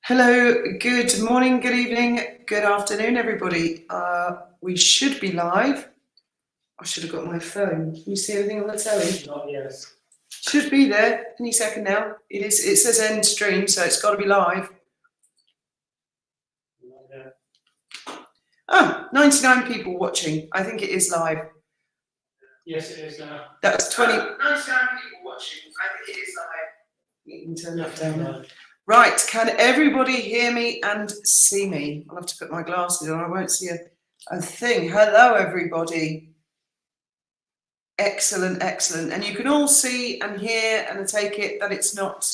Hello, good morning, good evening, good afternoon, everybody. We should be live. I should have got my phone. Can you see anything on the telly? Not yet. Should be there any second now. It says end stream, so it's got to be live. Oh, 99 people watching. I think it is live. Yes, it is now. That's 99 people watching. I think it is live. You can turn that down. Right, can everybody hear me and see me? I'll have to put my glasses on. I won't see a thing. Hello, everybody. Excellent, excellent. And you can all see and hear, and I take it that it's not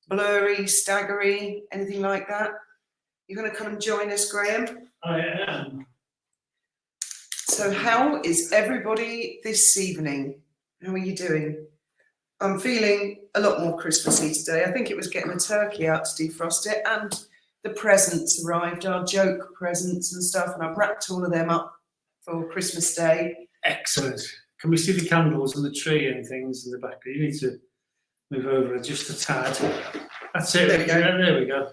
blurry, staggery, anything like that. You're going to come and join us, Graham? I am. So how is everybody this evening? How are you doing? I'm feeling a lot more Christmassy today. I think it was getting a turkey out to defrost it, and the presents arrived, our joke presents and stuff, and I've wrapped all of them up for Christmas Day. Excellent. Can we see the candles and the tree and things in the back? You need to move over just a tad. That's it. There we go. Yeah, there we go.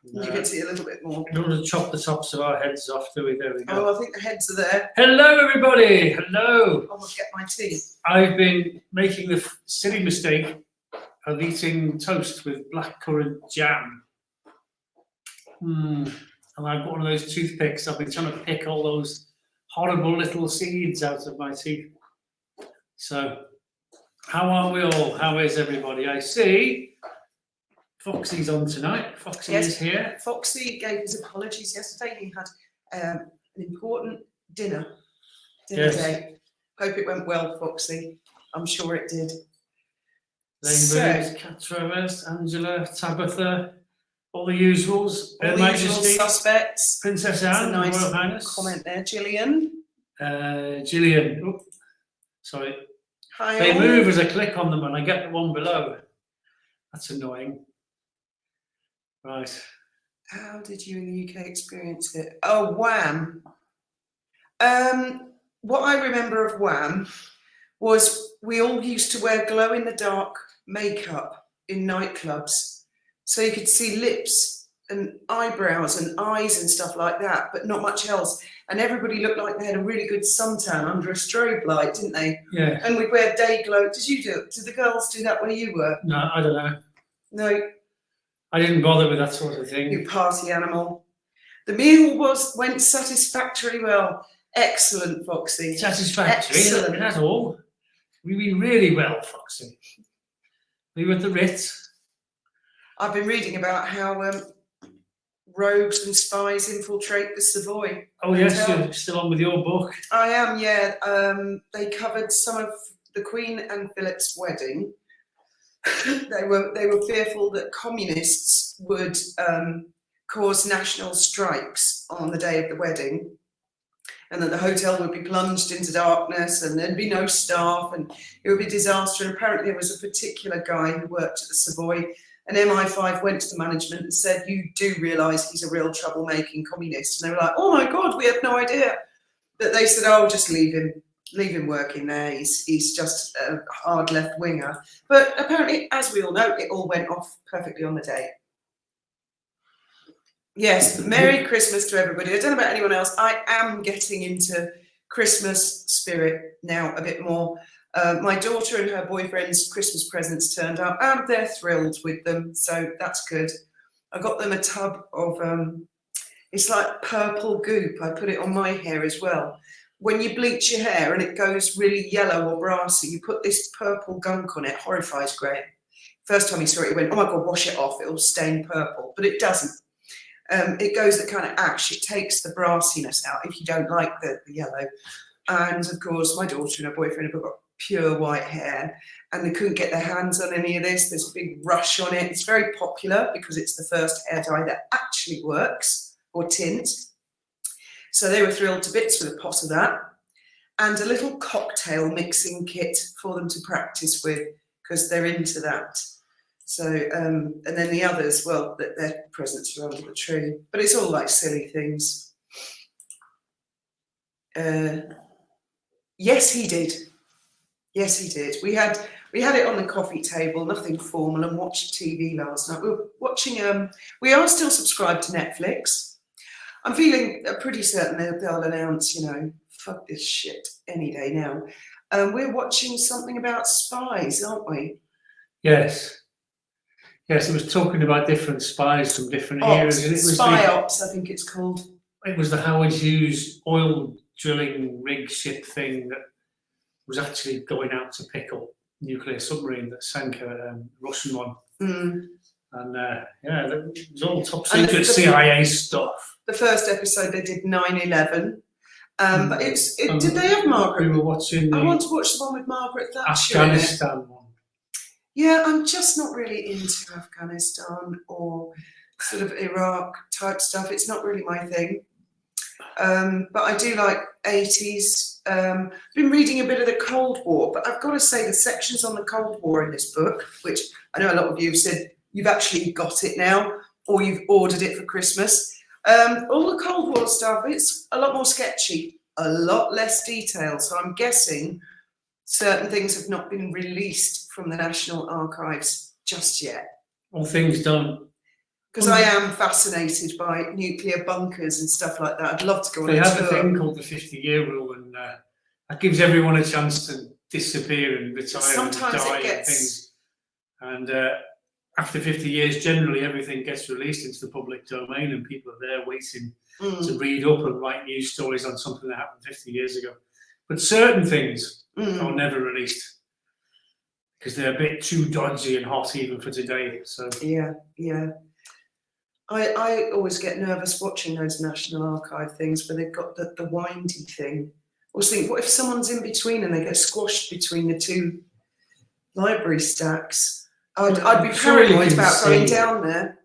You can see a little bit more. We don't want to chop the tops of our heads off, do we? There we go. Oh, I think the heads are there. Hello, everybody. Hello. I will get my tea. I've been making the silly mistake of eating toast with blackcurrant jam. And I've got one of those toothpicks. I've been trying to pick all those horrible little seeds out of my teeth. So, how are we all? How is everybody? I see Foxy's on tonight. Foxy is here. Foxy gave his apologies yesterday. He had an important dinner day. Hope it went well, Foxy. I'm sure it did. Lane Kat Travers, Angela, Tabitha, all the usuals. All the usual suspects. Princess Anne, nice Royal Highness. Comment there, Gillian. Gillian. Oh, sorry. Hi. They move as I click on them and I get the one below. That's annoying. Right. How did you in the UK experience it? Oh, Wham. What I remember of Wham was we all used to wear glow-in-the-dark makeup in nightclubs. So you could see lips and eyebrows and eyes and stuff like that, but not much else. And everybody looked like they had a really good suntan under a strobe light, didn't they? Yeah. And we'd wear day glow. Did you do it? Did the girls do that where you were? No, I don't know. No. I didn't bother with that sort of thing. You party animal. The meal went satisfactorily well. Excellent, Foxy. Satisfactory. Excellent. That's all. We went really well, Foxy. We were at the Ritz. I've been reading about how rogues and spies infiltrate the Savoy. Oh yes, you're still on with your book. I am, yeah. They covered some of the Queen and Philip's wedding. They were fearful that communists would cause national strikes on the day of the wedding, and that the hotel would be plunged into darkness and there'd be no staff and it would be a disaster. And apparently there was a particular guy who worked at the Savoy, and MI5 went to the management and said, "You do realise he's a real troublemaking communist?" And they were like, "Oh my God, we had no idea." But they said, "Oh, just leave him working there. He's just a hard left winger." But apparently, as we all know, it all went off perfectly on the day. Yes, Merry Christmas to everybody. I don't know about anyone else. I am getting into Christmas spirit now a bit more. My daughter and her boyfriend's Christmas presents turned up, and they're thrilled with them, so that's good. I got them a tub of, it's like purple goop. I put it on my hair as well. When you bleach your hair and it goes really yellow or brassy, you put this purple gunk on it. Horrifies Graham. First time he saw it, he went, "Oh my God, wash it off. It'll stain purple." But it doesn't. It goes the kind of ash. It takes the brassiness out if you don't like the yellow. And of course, my daughter and her boyfriend have got pure white hair, and they couldn't get their hands on any of this. There's a big rush on it. It's very popular because it's the first hair dye that actually works, or tint. So they were thrilled to bits with a pot of that, and a little cocktail mixing kit for them to practice with because they're into that. So, and then the others, well, their presents are under the tree, but it's all like silly things. Yes, he did. Yes, he did. We had We had it on the coffee table, nothing formal, and watched TV last night. We were watching. We are still subscribed to Netflix. I'm feeling pretty certain they'll announce, fuck this shit any day now. We're watching something about spies, aren't we? Yes. Yes, it was talking about different spies from different eras. And it was Spy Ops, I think it's called. It was the Howard Hughes oil drilling rig ship thing that was actually going out to pick up nuclear submarine that sank a Russian one. Mm. And it was all top secret CIA stuff. The first episode they did 9/11. But did they have Margaret? We were watching. I want to watch the one with Margaret Thatcher. Afghanistan one. Yeah, I'm just not really into Afghanistan or sort of Iraq type stuff. It's not really my thing. But I do like 80s. I've been reading a bit of the Cold War, but I've got to say the sections on the Cold War in this book, which I know a lot of you have said you've actually got it now or you've ordered it for Christmas. All the Cold War stuff, it's a lot more sketchy, a lot less detail. So I'm guessing certain things have not been released from the National Archives just yet. All things done. Because I am fascinated by nuclear bunkers and stuff like that. I'd love to go on a tour. They have a thing called the 50-year rule, and that gives everyone a chance to disappear and retire Sometimes and die it gets... and things. And after 50 years, generally everything gets released into the public domain, and people are there waiting to read up and write news stories on something that happened 50 years ago. But certain things are never released because they're a bit too dodgy and hot even for today. So yeah. I always get nervous watching those National Archive things where they've got the windy thing. I always think, what if someone's in between and they get squashed between the two library stacks? I'd be paranoid about going down there.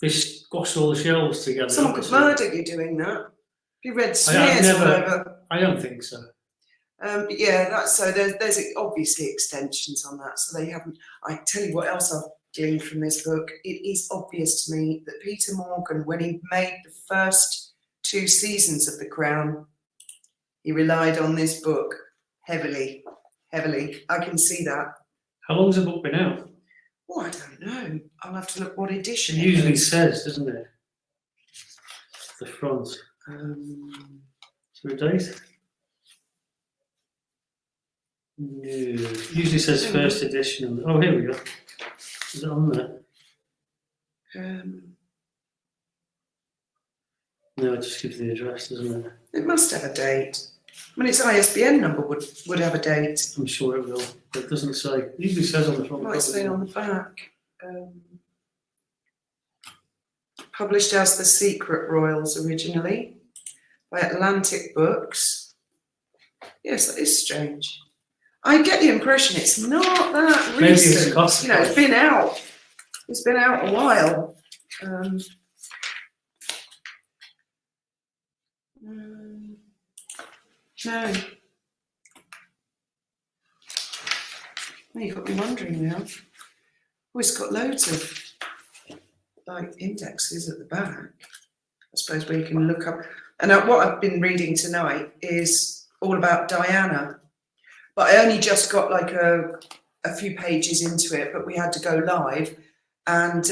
They squash all the shelves together. Someone could murder you doing that. Have you read smears all over? I don't think so. So there's obviously extensions on that. So they haven't. I tell you what else I've gleaned from this book. It is obvious to me that Peter Morgan, when he made the first 2 seasons of The Crown, he relied on this book heavily. I can see that. How long's the book been out? Oh, I don't know. I'll have to look what edition it usually says, doesn't it? The front. Is there a date? No. It usually says first edition. Oh, here we go. Is it on there? No, it just gives the address, doesn't it? It must have a date. I mean, its ISBN number would have a date. I'm sure it will, but it doesn't say. It usually says on the front. Might say on the back. Published as The Secret Royals originally by Atlantic Books. Yes, that is strange. I get the impression it's not that recent. Maybe it's cost. It's been out. It's been out a while. No. Well, you've got me wondering now. Oh, it's got loads of indexes at the back. I suppose where you can look up. And what I've been reading tonight is all about Diana. But I only just got a few pages into it, but we had to go live. And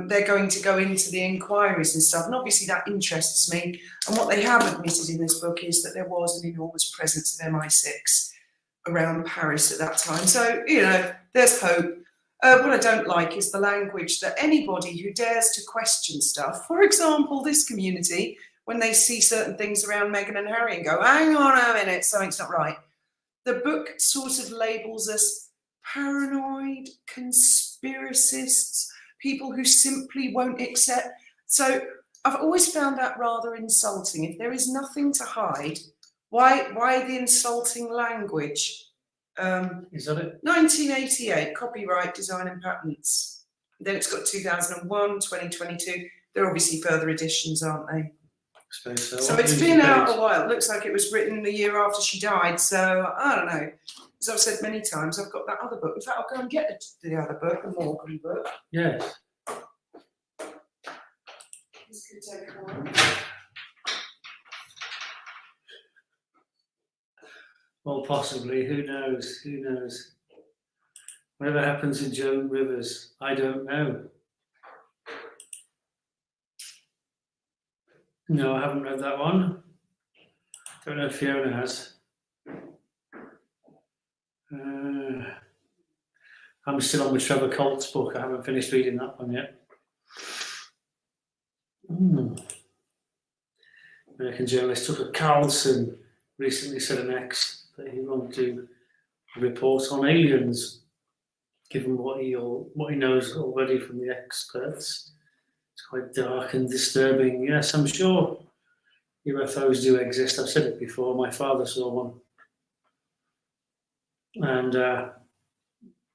they're going to go into the inquiries and stuff. And obviously that interests me. And what they have admitted in this book is that there was an enormous presence of MI6 around Paris at that time. So, there's hope. What I don't like is the language that anybody who dares to question stuff, for example, this community, when they see certain things around Meghan and Harry and go, hang on a minute, something's not right. The book sort of labels us paranoid, conspiracists, people who simply won't accept. So I've always found that rather insulting. If there is nothing to hide, why the insulting language? Is that it? 1988, copyright, design and patents. Then it's got 2001, 2022. There are obviously further editions, aren't they? So it's been out a while. It looks like it was written the year after she died. So I don't know. As I've said many times, I've got that other book. In fact, I'll go and get the other book, the Morgan book. Yes. This could take a while. Well, possibly. Who knows? Who knows? Whatever happened to Joan Rivers? I don't know. No, I haven't read that one. Don't know if Fiona has. I'm still on with Trevor Colt's book. I haven't finished reading that one yet. American journalist Tucker Carlson recently said an ex that he wanted to report on aliens, given what he knows already from the experts. It's quite dark and disturbing. Yes, I'm sure UFOs do exist. I've said it before. My father saw one, and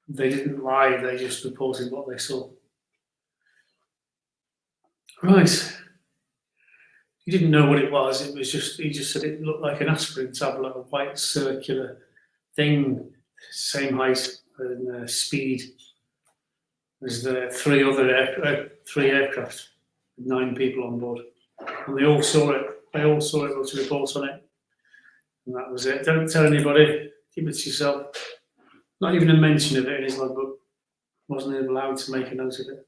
they didn't lie. They just reported what they saw. Right. He didn't know what it was. It was just, he just said it looked like an aspirin tablet, a white circular thing, same height and speed as the three aircraft with 9 people on board, and they all saw it. They all saw it. Wrote a report on it, and that was it. Don't tell anybody. Keep it to yourself. Not even a mention of it in his logbook. Wasn't even allowed to make a note of it.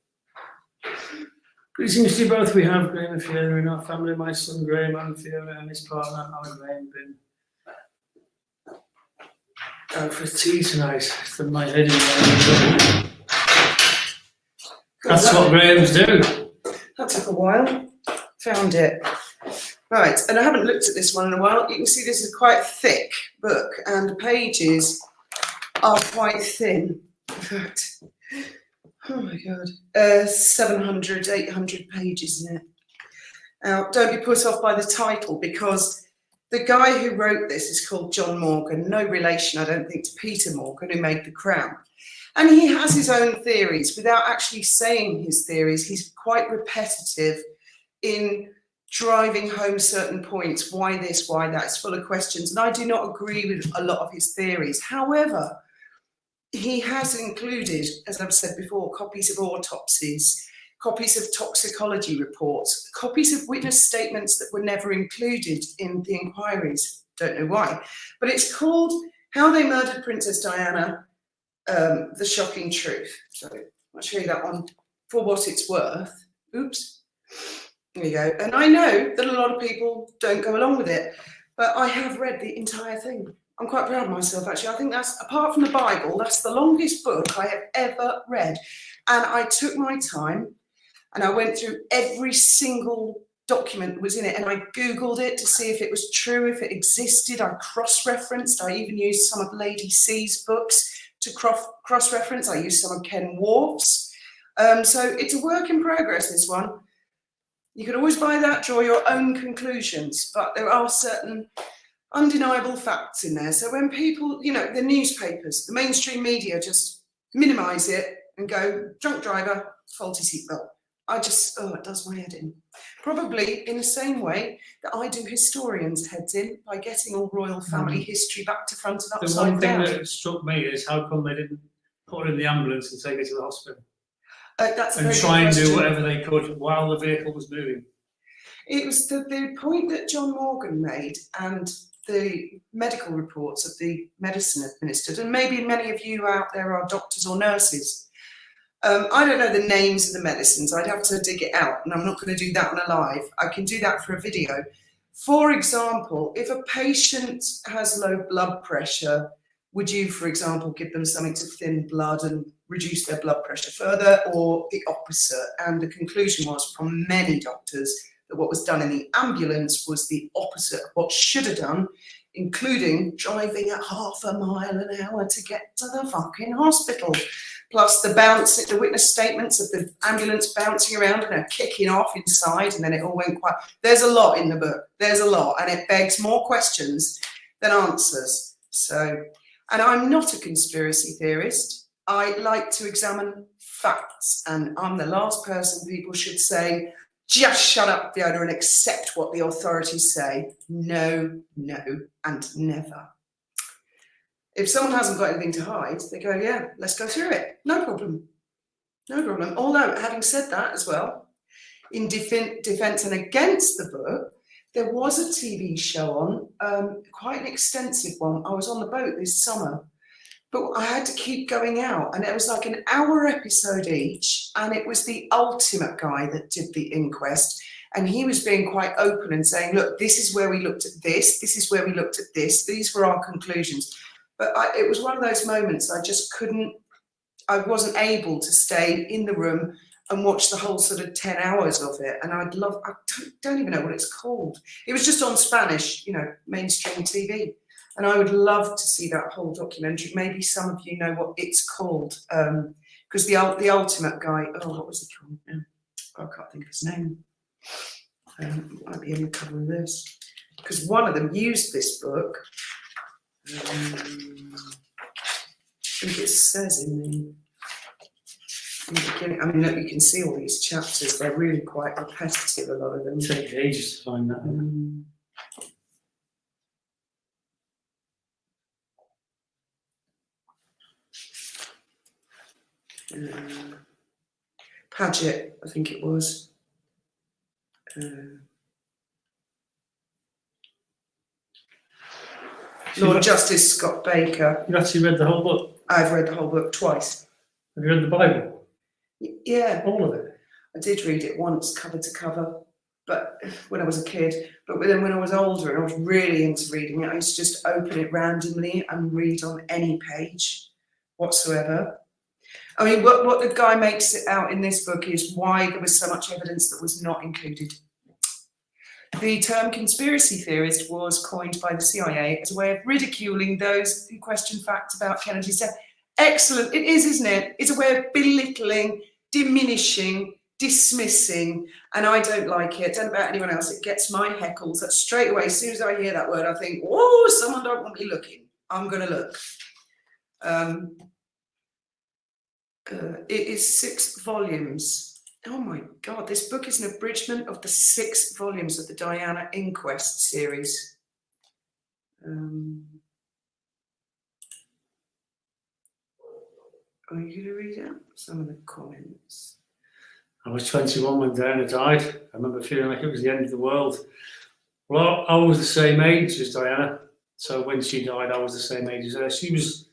Greetings to you both. We have Graham and Fiona in our family. My son Graham and Fiona and his partner Alan Graham been out for tea tonight. From my head in That's what Grahams do. That took a while. Found it. Right, and I haven't looked at this one in a while. You can see this is quite a thick book, and the pages are quite thin. In fact, oh my God, 700, 800 pages in it. Now, don't be put off by the title, because the guy who wrote this is called John Morgan, no relation, I don't think, to Peter Morgan, who made The Crown. And he has his own theories. Without actually saying his theories, he's quite repetitive in driving home certain points. Why this, why that? It's full of questions. And I do not agree with a lot of his theories. However, he has included, as I've said before, copies of autopsies, copies of toxicology reports, copies of witness statements that were never included in the inquiries. Don't know why. But it's called How They Murdered Princess Diana, The Shocking Truth. So I'll show you that one for what it's worth. Oops. There you go. And I know that a lot of people don't go along with it, but I have read the entire thing. I'm quite proud of myself, actually. I think that's, apart from the Bible, that's the longest book I have ever read. And I took my time and I went through every single document that was in it, and I Googled it to see if it was true, if it existed. I cross-referenced. I even used some of Lady C's books to cross-reference. I used some of Ken Wharf's. So it's a work in progress, this one. You can always buy that, draw your own conclusions, but there are certain undeniable facts in there. So when people, you know, the newspapers, the mainstream media just minimise it and go, drunk driver, faulty seatbelt. It does my head in. Probably in the same way that I do historians' heads in by getting all royal family history back to front and upside down. The one thing that struck me is how come they didn't put her in the ambulance and take her to the hospital? That's and try and do whatever they could while the vehicle was moving. It was the point that John Morgan made, and the medical reports of the medicine administered, and maybe many of you out there are doctors or nurses. I don't know the names of the medicines. I'd have to dig it out, and I'm not going to do that on a live. I can do that for a video. For example, if a patient has low blood pressure, would you, for example, give them something to thin blood and reduce their blood pressure further, or the opposite? And the conclusion was from many doctors that what was done in the ambulance was the opposite of what should have done, including driving at half a mile an hour to get to the fucking hospital. Plus the witness statements of the ambulance bouncing around and her kicking off inside, and then it all went quiet. There's a lot in the book. There's a lot, and it begs more questions than answers. So, and I'm not a conspiracy theorist. I like to examine facts, and I'm the last person people should say, just shut up, Fiona, and accept what the authorities say. No, no, and never. If someone hasn't got anything to hide, they go, yeah, let's go through it. No problem. No problem. Although, having said that as well, in defense and against the book, there was a TV show on, quite an extensive one. I was on the boat this summer, But I had to keep going out, and it was like an hour episode each, and it was the ultimate guy that did the inquest, and he was being quite open and saying, look, this is where we looked at this is where we looked at this, these were our conclusions. But it was one of those moments I wasn't able to stay in the room and watch the whole sort of 10 hours of it. And I don't even know what it's called. It was just on Spanish, mainstream TV. And I would love to see that whole documentary. Maybe some of you know what it's called. Because the ultimate guy, what was he called? I can't think of his name. Might be in the cover of this. Because one of them used this book. I think it says in the beginning. I mean, look, you can see all these chapters. They're really quite repetitive, a lot of them. Take ages to find that. Paget, I think it was. Lord Justice Scott Baker. You actually read the whole book? I've read the whole book twice. Have you read the Bible? Yeah. All of it? I did read it once, cover to cover, but when I was a kid. But then when I was older and I was really into reading it, I used to just open it randomly and read on any page whatsoever. I mean, what the guy makes it out in this book is why there was so much evidence that was not included. The term conspiracy theorist was coined by the CIA as a way of ridiculing those who question facts about Kennedy's death. Excellent. It is, isn't it? It's a way of belittling, diminishing, dismissing, and I don't like it. Don't know about anyone else. It gets my heckles. That straight away, as soon as I hear that word, I think, oh, someone don't want me looking. I'm going to look. It is 6 volumes. Oh my God, this book is an abridgment of the 6 volumes of the Diana Inquest series. Are you going to read out some of the comments? I was 21 when Diana died. I remember feeling like it was the end of the world. Well, I was the same age as Diana. So when she died, I was the same age as her. She was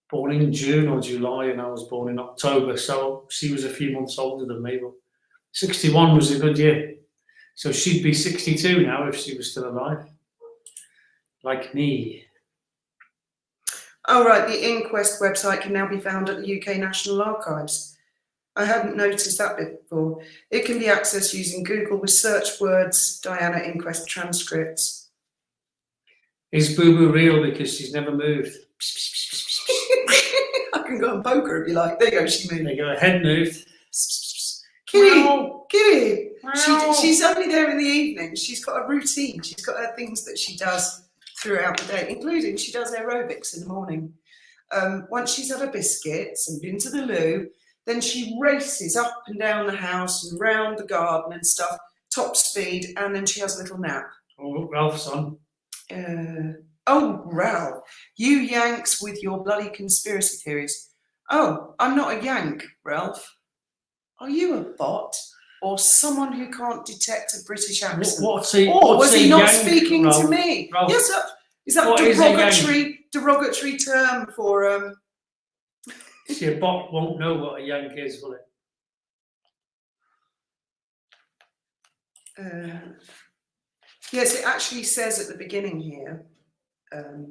born in June or July, and I was born in October. So she was a few months older than me. But 61 was a good year. So she'd be 62 now if she was still alive. Like me. Oh, right. The Inquest website can now be found at the UK National Archives. I hadn't noticed that before. It can be accessed using Google with search words, Diana Inquest transcripts. Is Boo Boo real because she's never moved? I can go and poke her if you like. There you go, she moved. There you go, her head moved. Kitty, Meow. Kitty. Meow. She's only there in the evening. She's got a routine. She's got her things that she does throughout the day, including she does aerobics in the morning. Once she's had her biscuits and been to the loo, then she races up and down the house and round the garden and stuff, top speed, and then she has a little nap. Oh, Ralph's on. Oh, Ralph, you Yanks with your bloody conspiracy theories. Oh, I'm not a Yank, Ralph. Are you a bot or someone who can't detect a British accent? What's he? Or was he not Yank, speaking Ralph? to me? Ralph, Yes, is that derogatory term for See, a bot won't know what a Yank is, will it? Yes, it actually says at the beginning here.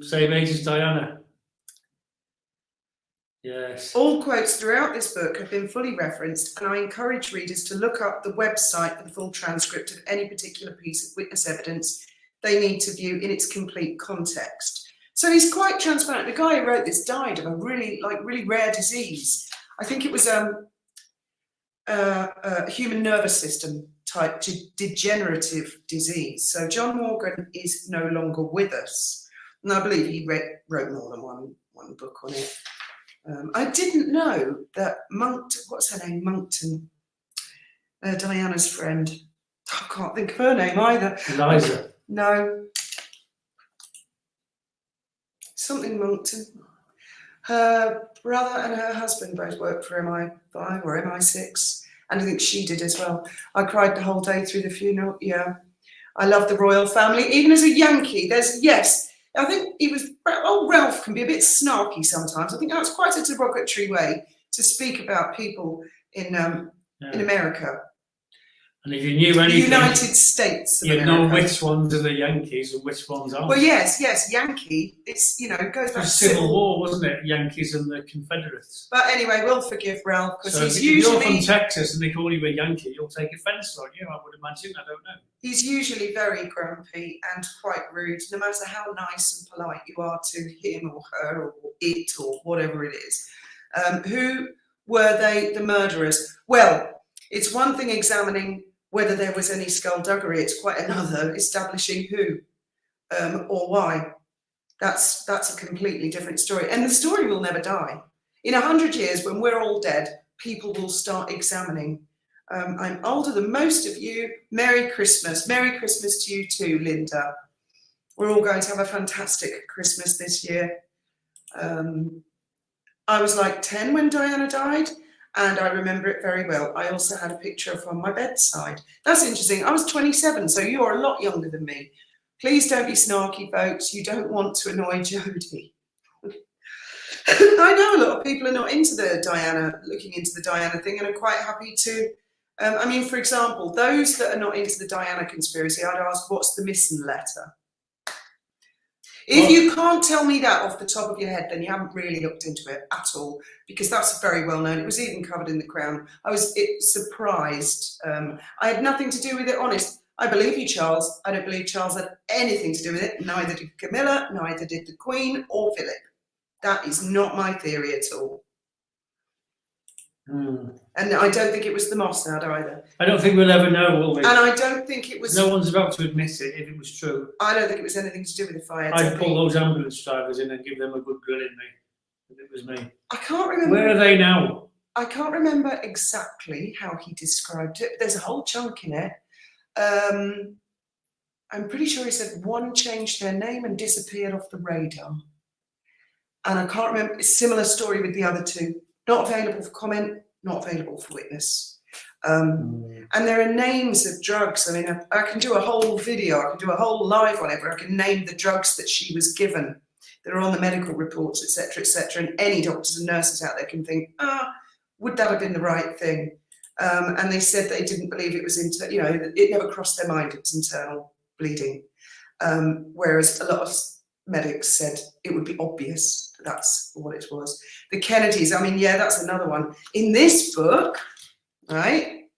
Same age as Diana. Yes. All quotes throughout this book have been fully referenced, and I encourage readers to look up the website for the full transcript of any particular piece of witness evidence they need to view in its complete context. So he's quite transparent. The guy who wrote this died of a really rare disease. I think it was a human nervous system type degenerative disease. So John Morgan is no longer with us, and I believe he wrote more than one book on it. I didn't know that what's her name? Monkton, Diana's friend. I can't think of her name either. Eliza. No. Something Monkton. Her brother and her husband both worked for MI5 or MI6, and I think she did as well. I cried the whole day through the funeral. Yeah, I love the royal family, even as a Yankee. I think he was, Ralph can be a bit snarky sometimes. I think that's quite a derogatory way to speak about people in America. And if you knew anything, the United States of you'd America. know which ones are the Yankees and which ones aren't. Well, yes, Yankee. It's, it goes back to Civil War, wasn't it? Yankees and the Confederates. But anyway, we'll forgive Ralph because So he's if usually. you're from Texas and they call you a Yankee, you'll take offence on you, I would imagine. I don't know. He's usually very grumpy and quite rude, no matter how nice and polite you are to him or her or it or whatever it is. Who were they, the murderers? Well, it's one thing examining whether there was any skullduggery. It's quite another establishing who or why. That's a completely different story. And the story will never die. In 100 years, when we're all dead, people will start examining. I'm older than most of you. Merry Christmas. Merry Christmas to you too, Linda. We're all going to have a fantastic Christmas this year. I was like 10 when Diana died, and I remember it very well. I also had a picture of her on my bedside. That's interesting. I was 27, so you are a lot younger than me. Please don't be snarky, folks. You don't want to annoy Jodie. I know a lot of people are not into looking into the Diana thing, and are quite happy to. I mean, for example, those that are not into the Diana conspiracy, I'd ask, what's the missing letter? If you can't tell me that off the top of your head, then you haven't really looked into it at all, because that's very well known. It was even covered in the Crown. I was surprised. I had nothing to do with it, honest. I believe you, Charles. I don't believe Charles had anything to do with it. Neither did Camilla, neither did the Queen or Philip. That is not my theory at all. And I don't think it was the Mossad either. I don't think we'll ever know, will we? And I don't think it was. No one's about to admit it if it was true. I don't think it was anything to do with the fire. I'd pull those ambulance drivers in and give them a good grilling, mate, if it was me. I can't remember. Where are they now? I can't remember exactly how he described it. There's a whole chunk in it. I'm pretty sure he said one changed their name and disappeared off the radar. And I can't remember. It's a similar story with the other two. Not available for comment, not available for witness. And there are names of drugs. I mean, I can do a whole video, I can do a whole live on it, where I can name the drugs that she was given. That are on the medical reports, etc., etc. And any doctors and nurses out there can think, would that have been the right thing? And they said they didn't believe it was it never crossed their mind it was internal bleeding. Whereas a lot of medics said it would be obvious that that's what it was. The Kennedys, I mean, yeah, that's another one. In this book, right?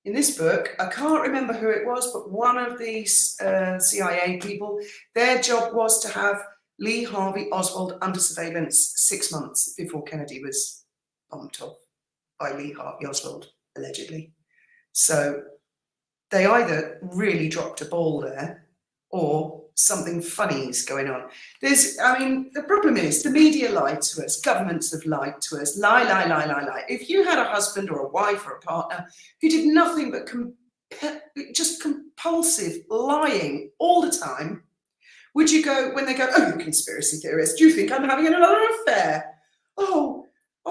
In this book, I can't remember who it was, but one of these CIA people, their job was to have Lee Harvey Oswald under surveillance 6 months before Kennedy was bumped off by Lee Harvey Oswald, allegedly. So they either really dropped a ball there or something funny is going on. The problem is the media lied to us, governments have lied to us, lie. If you had a husband or a wife or a partner who did nothing but just compulsive lying all the time, would you go, when they go, oh, you conspiracy theorist, do you think I'm having another affair? Oh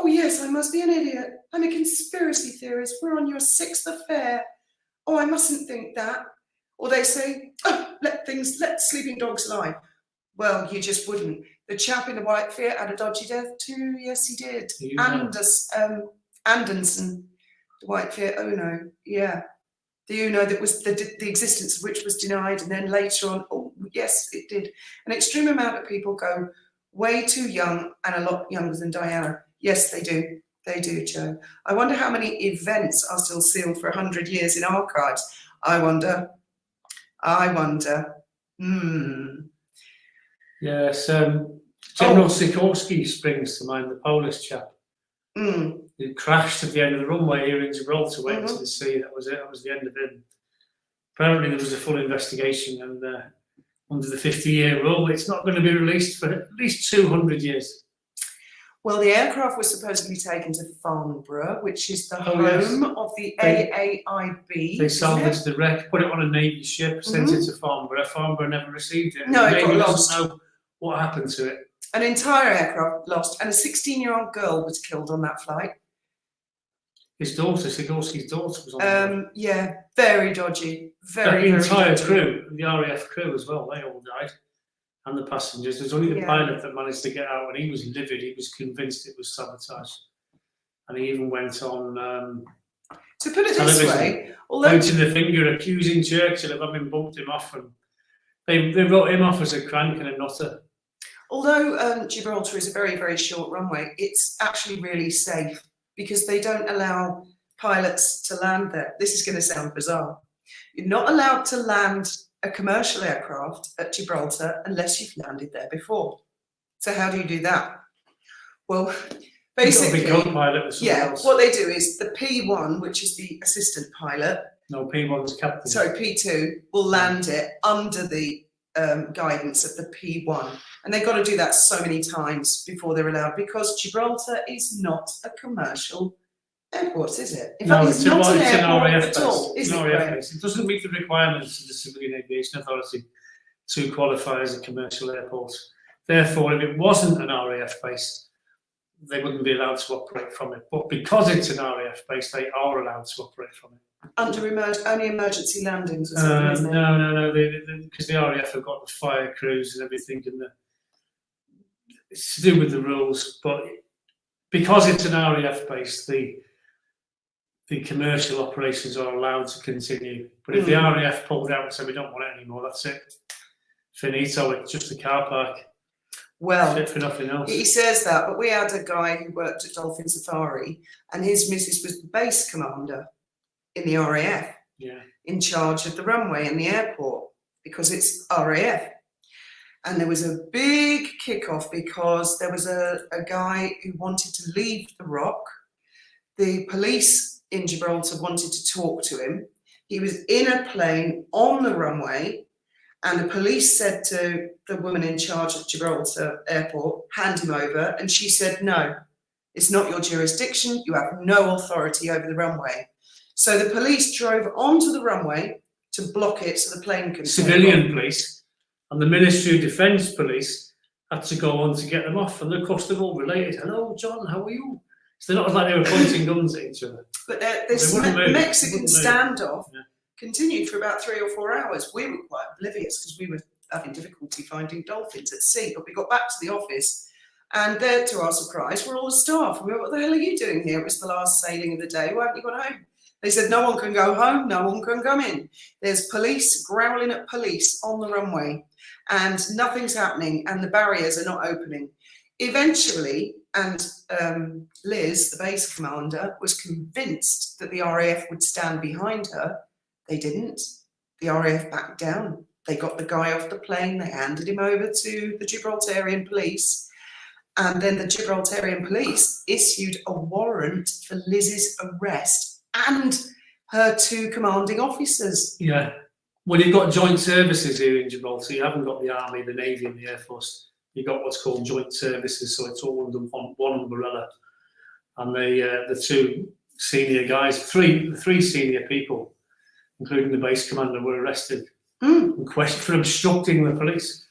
yes, I must be an idiot. I'm a conspiracy theorist. We're on your 6th affair. Oh, I mustn't think that. Or they say, oh, let sleeping dogs lie. Well, you just wouldn't. The chap in the White Fiat had a dodgy death too. Yes, he did. Anderson, the White Fiat Uno. Yeah. The Uno that was the existence of which was denied, and then later on, oh yes, it did. An extreme amount of people go way too young and a lot younger than Diana. Yes, they do. They do, Joe. I wonder how many events are still sealed for 100 years in archives. I wonder. Yes, General Sikorski springs to mind, the Polish chap. He crashed at the end of the runway here in Gibraltar, went to the sea. That was it. That was the end of him. Apparently, there was a full investigation, and under the 50-year rule, it's not going to be released for at least 200 years. Well, the aircraft was supposedly taken to Farnborough, which is the home of the AAIB. They salvaged the wreck, put it on a Navy ship, sent it to Farnborough. Farnborough never received it. No, it got lost. Doesn't know what happened to it. An entire aircraft lost, and a 16-year-old girl was killed on that flight. His daughter, Sikorski's daughter, was on the yeah, very dodgy. The entire crew, the RAF crew as well, they all died. and the passengers. There's only the Yeah. pilot that managed to get out, and he was livid. He was convinced it was sabotage, and he even went on To put it this television, way, although pointing the finger, accusing Churchill of having bumped him off, and they wrote him off as a crank and a nutter. Although Gibraltar is a very, very short runway, it's actually really safe because they don't allow pilots to land there. This is going to sound bizarre. You're not allowed to land a commercial aircraft at Gibraltar unless you've landed there before. So how do you do that? Well, basically, You've got to be co-pilot with someone else. what they do is the P1, which is the assistant pilot, No, P1's captain. sorry, P2 will land it under the guidance of the P1. And they've got to do that so many times before they're allowed, because Gibraltar is not a commercial airport, is it? In fact, it's not an airport at all, is it, Graham? It doesn't meet the requirements of the Civilian Aviation Authority to qualify as a commercial airport. Therefore, if it wasn't an RAF base, they wouldn't be allowed to operate from it. But because it's an RAF base, they are allowed to operate from it. Under only emergency landings or something, isn't it? No, because the RAF have got the fire crews and everything, and it's to do with the rules. But because it's an RAF base, the commercial operations are allowed to continue. But if the RAF pulled out and said we don't want it anymore, that's it. Finito, it's just a car park. Well, Fit for nothing else. he says that, but we had a guy who worked at Dolphin Safari, and his missus was the base commander in the RAF, in charge of the runway and the airport, because it's RAF. And there was a big kick-off because there was a guy who wanted to leave the Rock. The police in Gibraltar wanted to talk to him. He was in a plane on the runway, and the police said to the woman in charge of Gibraltar Airport, hand him over, and she said, no, it's not your jurisdiction, you have no authority over the runway. So the police drove onto the runway to block it so the plane could Civilian police and the Ministry of Defence police had to go on to get them off, and of course they're all related. Hello, John, how are you? So they're not like they were pointing guns at each other. But this Mexican standoff continued for about 3 or 4 hours. We were quite oblivious because we were having difficulty finding dolphins at sea, but we got back to the office, and there, to our surprise, were all the staff. We were, what the hell are you doing here? It was the last sailing of the day. Why haven't you gone home? They said, no one can go home, no one can come in. There's police growling at police on the runway, and nothing's happening, and the barriers are not opening. Eventually, and Liz, the base commander, was convinced that the RAF would stand behind her. They didn't. The RAF backed down. They got the guy off the plane, they handed him over to the Gibraltarian police, and then the Gibraltarian police issued a warrant for Liz's arrest and her 2 commanding officers. Yeah. Well, you've got joint services here in Gibraltar. You haven't got the Army, the Navy and the Air Force. You've got what's called joint services, so it's all under one umbrella. And the 2 senior guys, three senior people, including the base commander, were arrested and questioned for obstructing the police.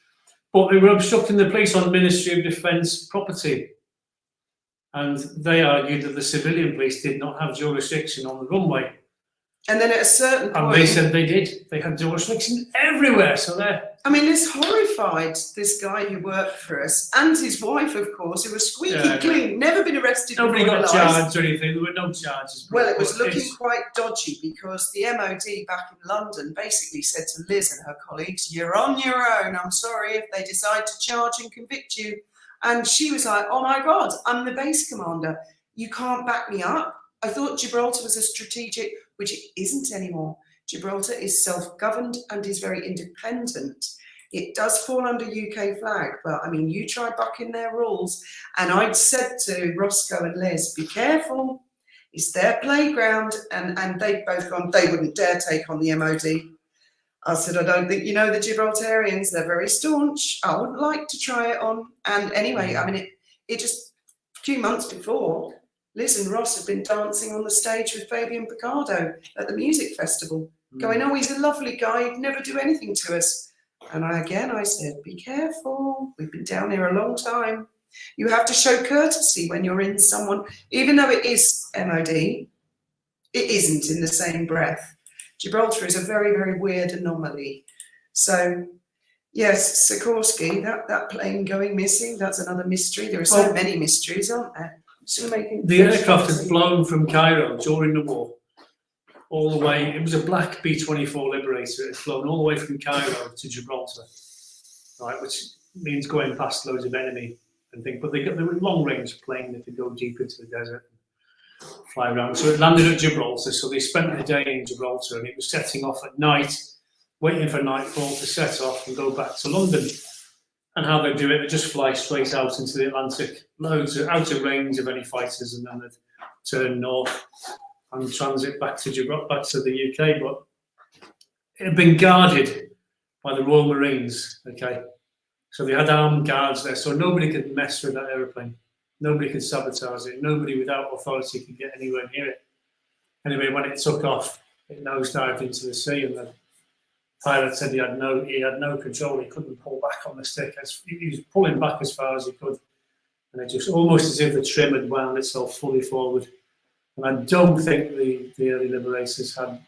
But they were obstructing the police on Ministry of Defence property. And they argued that the civilian police did not have jurisdiction on the runway. And then at a certain point... And they said they did. They had jurisdiction everywhere, so they're... I mean, this horrified this guy who worked for us, and his wife, of course, who was squeaky clean, never been arrested. Nobody got charged or anything. There were no charges. Well, it was looking quite dodgy because the MOD back in London basically said to Liz and her colleagues, you're on your own. I'm sorry if they decide to charge and convict you. And she was like, oh my God, I'm the base commander. You can't back me up. I thought Gibraltar was a strategic, which it isn't anymore. Gibraltar is self-governed and is very independent. It does fall under UK flag, but I mean, you try bucking their rules. And I'd said to Roscoe and Liz, be careful, it's their playground. And they've both gone, they wouldn't dare take on the MOD. I said, I don't think you know the Gibraltarians, they're very staunch. I wouldn't like to try it on. And anyway, I mean, it just, a few months before, Liz and Ross had been dancing on the stage with Fabian Picardo at the music festival, going, oh, he's a lovely guy, he'd never do anything to us. And I said, be careful, we've been down here a long time. You have to show courtesy when you're in someone, even though it is MOD, it isn't in the same breath. Gibraltar is a very, very weird anomaly. So Yes, Sikorsky, that plane going missing, that's another mystery. There are so Well, many mysteries, aren't there? Still making the aircraft had flown from Cairo during the war, all the way. It was a black B-24 Liberator. It had flown all the way from Cairo to Gibraltar, right, which means going past loads of enemy and things. But they were long-range plane that could go deep into the desert and fly around. So it landed at Gibraltar. So they spent a day in Gibraltar, and it was setting off at night, waiting for nightfall to set off and go back to London. And how they do it, they just fly straight out into the Atlantic, loads of, out of range of any fighters, and then they'd turn north and transit back to Gibraltar, back to the UK. But it had been guarded by the Royal Marines, okay? So they had armed guards there, so nobody could mess with that aeroplane. Nobody could sabotage it. Nobody without authority could get anywhere near it. Anyway, when it took off, it nosedived into the sea, and the pilot said he had no control. He couldn't pull back on the stick. He was pulling back as far as he could, and it just almost as if the trim had wound itself fully forward. And I don't think the early Liberators had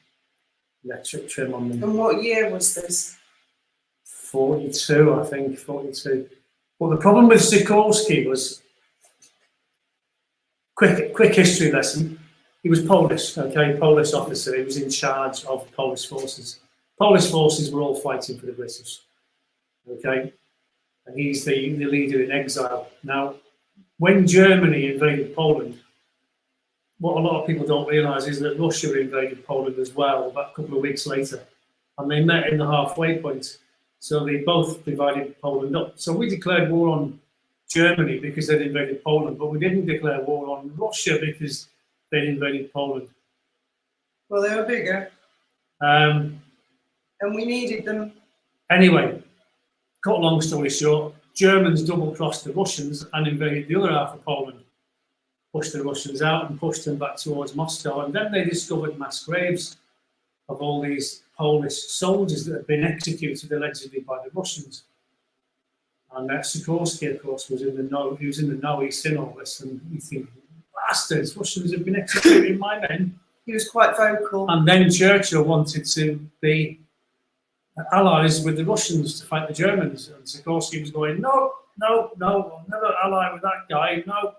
electric trim on them. And what year was this? 42, I think, 42. Well, the problem with Sikorsky was, quick history lesson, he was Polish, okay, Polish officer. He was in charge of Polish forces. Polish forces were all fighting for the British, okay? And he's the leader in exile. Now, when Germany invaded Poland, what a lot of people don't realise is that Russia invaded Poland as well about a couple of weeks later. And they met in the halfway point. So they both divided Poland up. So we declared war on Germany because they'd invaded Poland, but we didn't declare war on Russia because they'd invaded Poland. Well, they were bigger. And we needed them. Anyway, cut a long story short, Germans double-crossed the Russians and invaded the other half of Poland, pushed the Russians out and pushed them back towards Moscow. And then they discovered mass graves of all these Polish soldiers that had been executed allegedly by the Russians. And Sikorsky, of course, was in the know. He was in the know. He's seen all this, and you think, bastards, Russians have been executing my men. He was quite vocal. And then Churchill wanted to be allies with the Russians to fight the Germans, and Sikorsky was going, no, I'll never ally with that guy, no.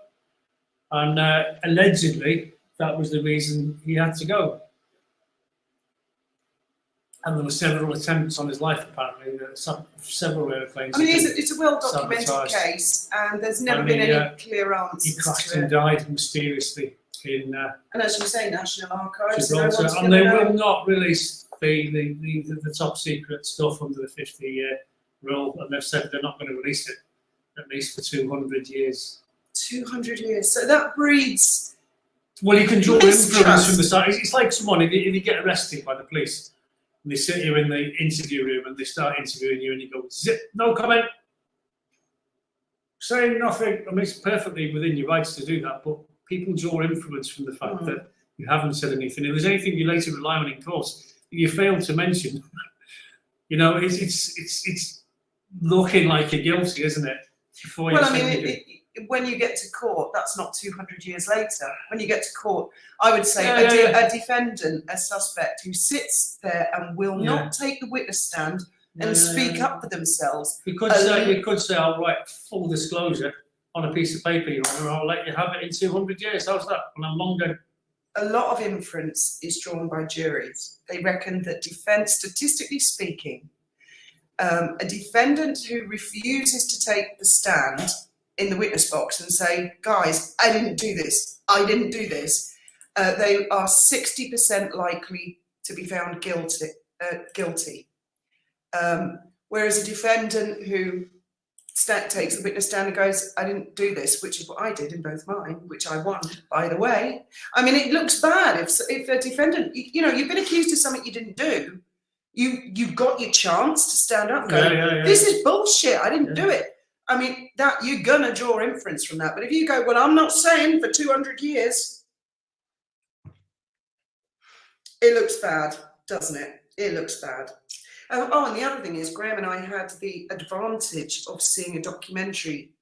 And allegedly, that was the reason he had to go. And there were several attempts on his life, apparently, several airplanes. I mean, it's a well-documented case, and there's never been any clear answers. He crashed and died mysteriously in and as you say, National Archives. Gibraltar, and they will not release the top secret stuff under the 50-year rule, and they've said they're not going to release it at least for 200 years. 200 years. So that breeds. Well, you can draw influence from the side. It's like someone if you get arrested by the police. And they sit you in the interview room and they start interviewing you, and you go, zip, no comment, saying nothing. I mean, it's perfectly within your rights to do that, but people draw influence from the fact that you haven't said anything. If there's anything you later rely on in court that you failed to mention, you know, it's looking like you're guilty, isn't it? Well, I mean, when you get to court, that's not 200 years later. When you get to court, I would say a defendant, a suspect who sits there and will not take the witness stand and speak up for themselves. You could say, I'll write full disclosure on a piece of paper, Your Honour, I'll let you have it in 200 years. How's that? And I'm long dead. A lot of inference is drawn by juries. They reckon that statistically speaking, a defendant who refuses to take the stand in the witness box and say, guys, I didn't do this, they are 60% likely to be found guilty. Whereas a defendant who takes the witness stand and goes, I didn't do this, which is what I did in both mine, which I won, by the way. I mean, it looks bad if a defendant, you know, you've been accused of something you didn't do, you got your chance to stand up and go, this is bullshit, I didn't do it. I mean, that you're gonna draw inference from that. But if you go, well, I'm not saying for 200 years, it looks bad, doesn't it? It looks bad. Oh, and the other thing is, Graham and I had the advantage of seeing a documentary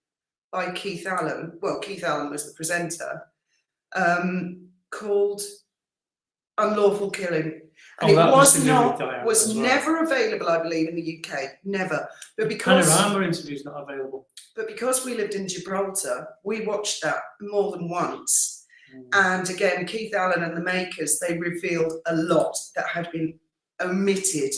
by Keith Allen. Well, Keith Allen was the presenter, called Unlawful Killing. And it that must was have been with not, Diana was as well. never available, I believe, in the UK, never. But because Panorama interview's not available. But because we lived in Gibraltar, we watched that more than once. And again, Keith Allen and the makers, they revealed a lot that had been omitted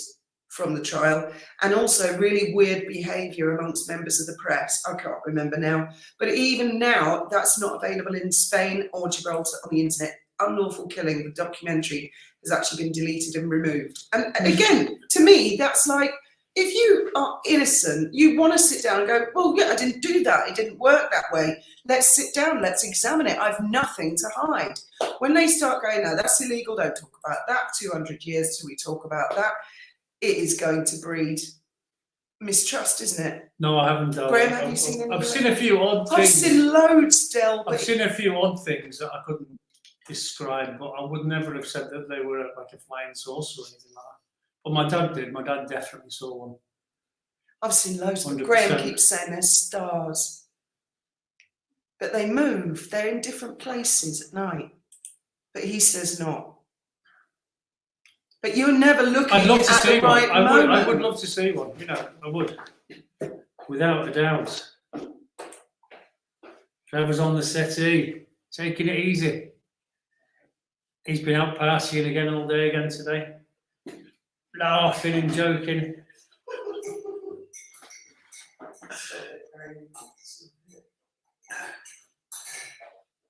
from the trial, and also really weird behaviour amongst members of the press. I can't remember now. But even now, that's not available in Spain or Gibraltar on the internet. Unlawful Killing, the documentary, has actually been deleted and removed. And again, to me, that's like, if you are innocent, you want to sit down and go, well, yeah, I didn't do that. It didn't work that way. Let's sit down. Let's examine it. I've nothing to hide. When they start going, no, that's illegal. Don't talk about that. 200 years till we talk about that. It is going to breed mistrust, isn't it? No, I haven't. Graham, have you seen any? I've seen a few odd I've things. seen loads, Del. I've seen a few odd things that I couldn't describe, but I would never have said that they were like a flying saucer or anything like that. But my dad did. My dad definitely saw one. I've seen loads. 100%. Graham keeps saying they're stars. But they move. They're in different places at night. But he says not. But you're never looking I'd love to at see the right one. moment. I would love to see one. You know, I would, without a doubt. Trevor's on the settee, taking it easy. He's been out partying again all day again today, laughing and joking.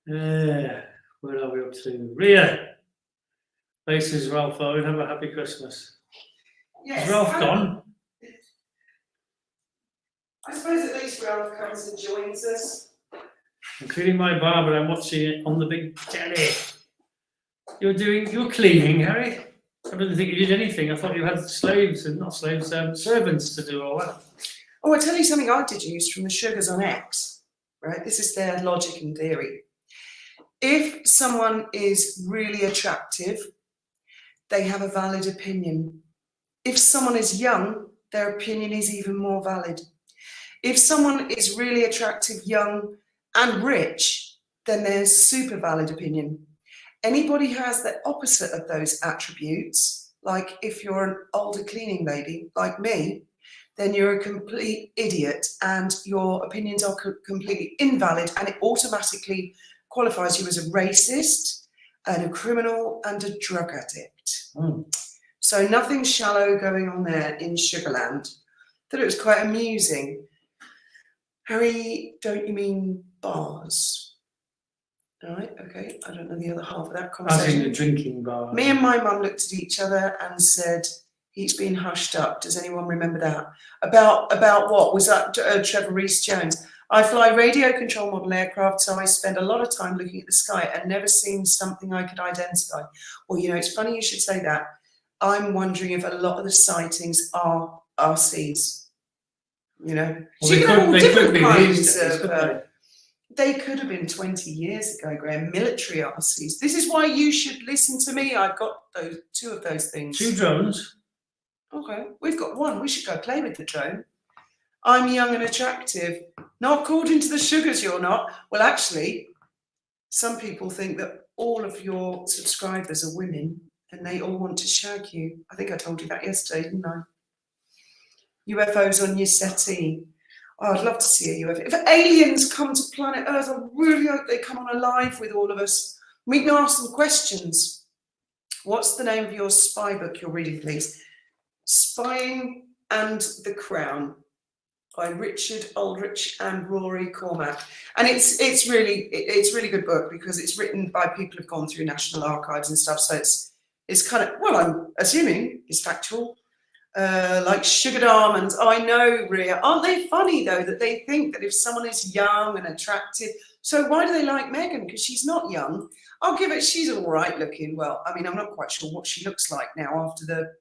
Where are we up to? Ria. Places Ralph Owen, have a happy Christmas. Yes, Is Ralph gone? I suppose at least Ralph comes and joins us. Including my barber, I'm watching it on the big telly. You're cleaning, Harry? I didn't think you did anything. I thought you had slaves, and not slaves, servants to do all that. Oh, I'll tell you something I did use from the sugars on X, right? This is their logic and theory. If someone is really attractive, they have a valid opinion. If someone is young, their opinion is even more valid. If someone is really attractive, young, and rich, then there's super valid opinion. Anybody who has the opposite of those attributes, like if you're an older cleaning lady like me, then you're a complete idiot and your opinions are completely invalid, and it automatically qualifies you as a racist and a criminal and a drug addict. So nothing shallow going on there in Sugarland. Thought it was quite amusing. Harry, don't you mean bars? All right, okay, I don't know the other half of that conversation. As in the drinking bar. Me and my mum looked at each other and said, he's been hushed up. Does anyone remember that? About what? Was that Trevor Rees-Jones? I fly radio control model aircraft, so I spend a lot of time looking at the sky and never seen something I could identify. Well, you know, it's funny you should say that. I'm wondering if a lot of the sightings are RCs. You know, Well, so you can have all different kinds these days, of. They could have been 20 years ago, Graham. Military RCs. This is why you should listen to me. I've got those two of those things. 2 drones. Okay, we've got one. We should go play with the drone. I'm young and attractive. Not according to the sugars, you're not. Well, actually, some people think that all of your subscribers are women and they all want to shag you. I think I told you that yesterday, didn't I? UFOs on your settee. Oh, I'd love to see a UFO. If aliens come to planet Earth, I really hope they come on alive with all of us. We can ask them questions. What's the name of your spy book you're reading, please? Spying and the Crown by Richard Aldrich and Rory Cormack. And it's really good book because it's written by people who've gone through National Archives and stuff. So it's kind of, well, I'm assuming it's factual. Like sugared almonds. Oh, I know, Ria. Aren't they funny, though, that they think that if someone is young and attractive, so why do they like Meghan? Because she's not young. I'll give it, she's all right looking. Well, I mean, I'm not quite sure what she looks like now after the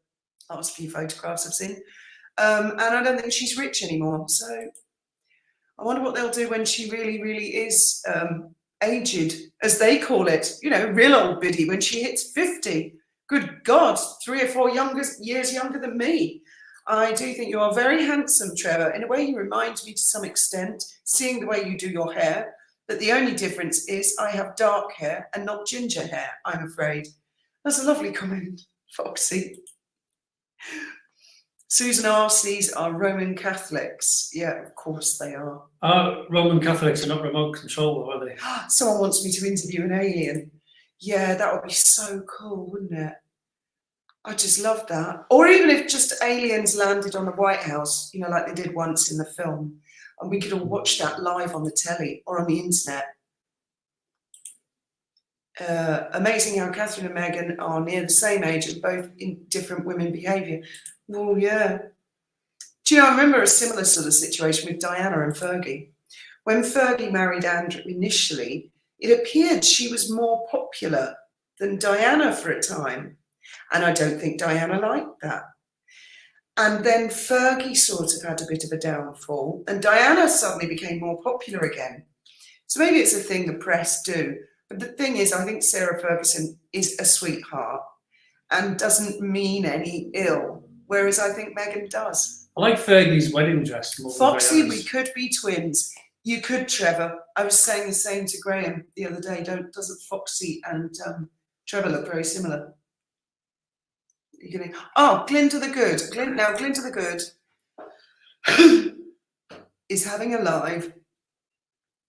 last few photographs I've seen. And I don't think she's rich anymore. So I wonder what they'll do when she really, really is aged, as they call it. You know, real old biddy when she hits 50. Good God, 3 or 4 years younger than me. I do think you are very handsome, Trevor. In a way, you remind me to some extent, seeing the way you do your hair, that the only difference is I have dark hair and not ginger hair, I'm afraid. That's a lovely comment. Foxy. Susan R.C.'s are Roman Catholics. Yeah, of course they are. Roman Catholics are not remote control, are they? Someone wants me to interview an alien. Yeah, that would be so cool, wouldn't it? I just love that. Or even if just aliens landed on the White House, you know, like they did once in the film, and we could all watch that live on the telly or on the internet. Amazing how Catherine and Meghan are near the same age and both in different women behaviour. Oh, yeah. Do you know, I remember a similar sort of situation with Diana and Fergie. When Fergie married Andrew initially, it appeared she was more popular than Diana for a time. And I don't think Diana liked that. And then Fergie sort of had a bit of a downfall, and Diana suddenly became more popular again. So maybe it's a thing the press do. But the thing is, I think Sarah Ferguson is a sweetheart and doesn't mean any ill, whereas I think Meghan does. I like Fergie's wedding dress more. Foxy, we could be twins. You could, Trevor. I was saying the same to Graham the other day. Doesn't Foxy and Trevor look very similar? You're gonna, oh, Glinda the Good. Glinda the Good is having a live.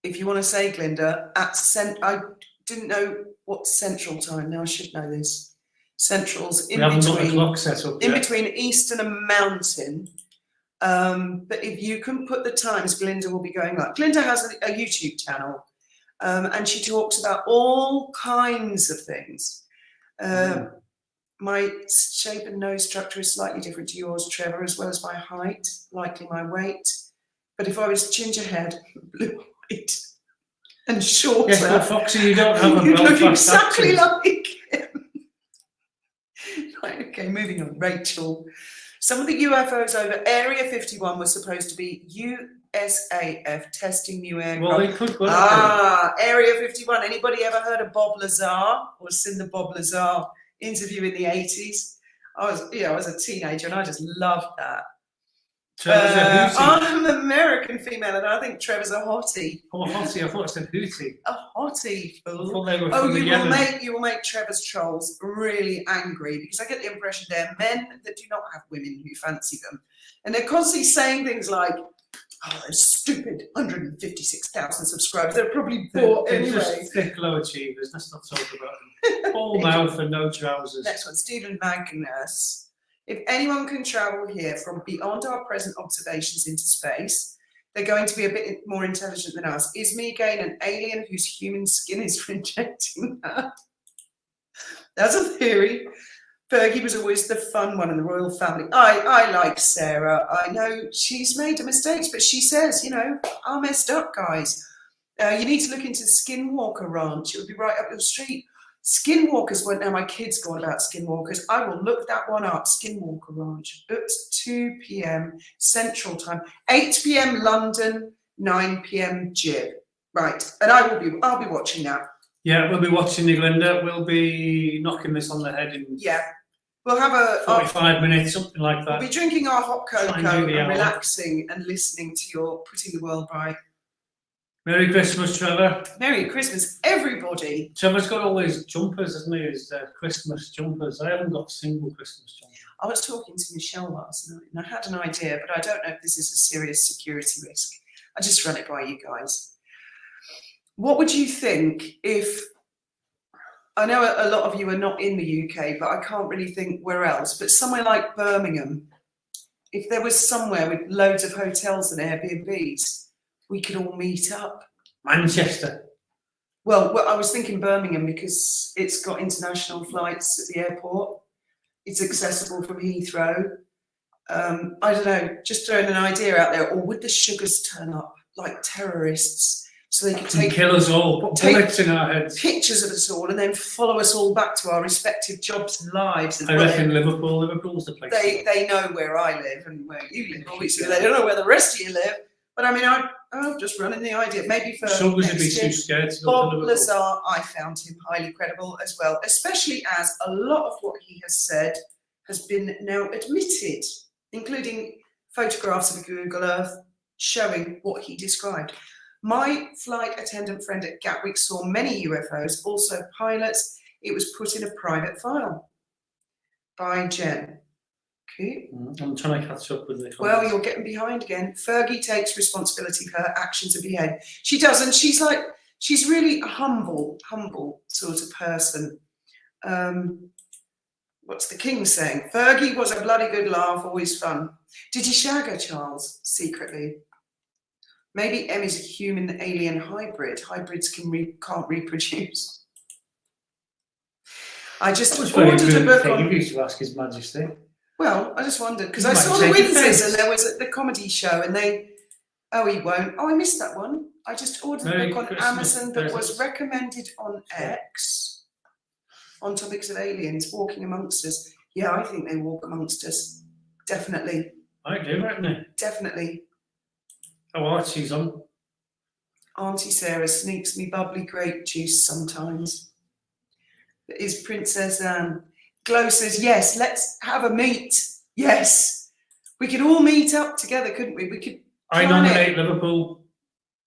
If you want to say Glinda, I didn't know what Central time. Now I should know this. Central's in between. Clock set up in between Eastern and Mountain. But if you can put the times, Glinda will be going up. Glinda has a YouTube channel, and she talks about all kinds of things. My shape and nose structure is slightly different to yours, Trevor, as well as my height, likely my weight. But if I was gingerhead, blue-eyed, and shorter, yes, but Foxy, you don't have a you'd look Belfast exactly accent. like him. Right, okay, moving on. Rachel. Some of the UFOs over Area 51 were supposed to be USAF testing new aircraft. Well, they could go. Area 51. Anybody ever heard of Bob Lazar or seen the Bob Lazar interview in the 80s? I was a teenager and I just loved that. Trevor's a hootie. I'm an American female and I think Trevor's a hottie. Oh, a hottie. I thought it said hootie. A hottie, fool. I thought they were Oh, from the Yemen. you will make Trevor's trolls really angry because I get the impression they're men that do not have women who fancy them. And they're constantly saying things like, oh, those stupid 156,000 subscribers. They're probably bought They're anyway. just thick low achievers. Let's not talk about them. All mouth and no trousers. Next one, Stephen Magnus. If anyone can travel here from beyond our present observations into space, they're going to be a bit more intelligent than us. Is me again an alien whose human skin is rejecting that? That's a theory. Fergie was always the fun one in the royal family. I like Sarah. I know she's made mistakes, but she says, you know, I messed up, guys. You need to look into Skinwalker Ranch. It would be right up your street. Skinwalkers weren't. Now my kids go on about Skinwalkers. I will look that one up. Skinwalker Ranch. It's 2 p.m. Central Time, 8 p.m. London, 9 p.m. Jib. Right, and I'll be watching that. Yeah, we'll be watching you, Glinda. We'll be knocking this on the head in We'll have a 45 minutes, something like that. We'll be drinking our hot cocoa Try and do the and hour. relaxing and listening to your Putting the World Right. Merry Christmas, Trevor. Merry Christmas, everybody. Trevor's got all his jumpers, hasn't he? His Christmas jumpers. I haven't got a single Christmas jumper. I was talking to Michelle last night and I had an idea, but I don't know if this is a serious security risk. I just run it by you guys. What would you think if, I know a lot of you are not in the UK, but I can't really think where else, but somewhere like Birmingham, if there was somewhere with loads of hotels and Airbnbs, we could all meet up. Manchester. Well, I was thinking Birmingham because it's got international flights at the airport. It's accessible from Heathrow. I don't know, just throwing an idea out there. Or would the Sugars turn up like terrorists so they could Kill us all, put bullets in our heads. Pictures of us all and then follow us all back to our respective jobs and lives? I reckon Liverpool's the place. They know where I live and where you live. Obviously, they don't know where the rest of you live. But I mean, I'm just running the idea. Maybe for Sugars would be next too year. scared to go Bob to Liverpool. Lazar, I found him highly credible as well, especially as a lot of what he has said has been now admitted, including photographs of Google Earth showing what he described. My flight attendant friend at Gatwick saw many UFOs, also pilots. It was put in a private file. by Jen. Okay. I'm trying to catch up with the comments. Well, you're getting behind again. Fergie takes responsibility for her actions and behaviour. She doesn't. She's really a humble sort of person. What's the king saying? Fergie was a bloody good laugh, always fun. Did you shag her, Charles, secretly? Maybe Emmy's a human-alien hybrid. Hybrids can't reproduce. I just ordered a book on... He used to ask His Majesty. Well, I just wondered, because I saw the Windsors and there was the comedy show and they... Oh, he won't. Oh, I missed that one. I just ordered a book on Amazon that was recommended on X on topics of aliens walking amongst us. Yeah, I think they walk amongst us. Definitely. I do, reckon they? Definitely. Oh, Archie's on. Auntie Sarah sneaks me bubbly grape juice sometimes. Is Princess Anne. Glow says, yes, let's have a meet. Yes. We could all meet up together, couldn't we? We could. I nominate Liverpool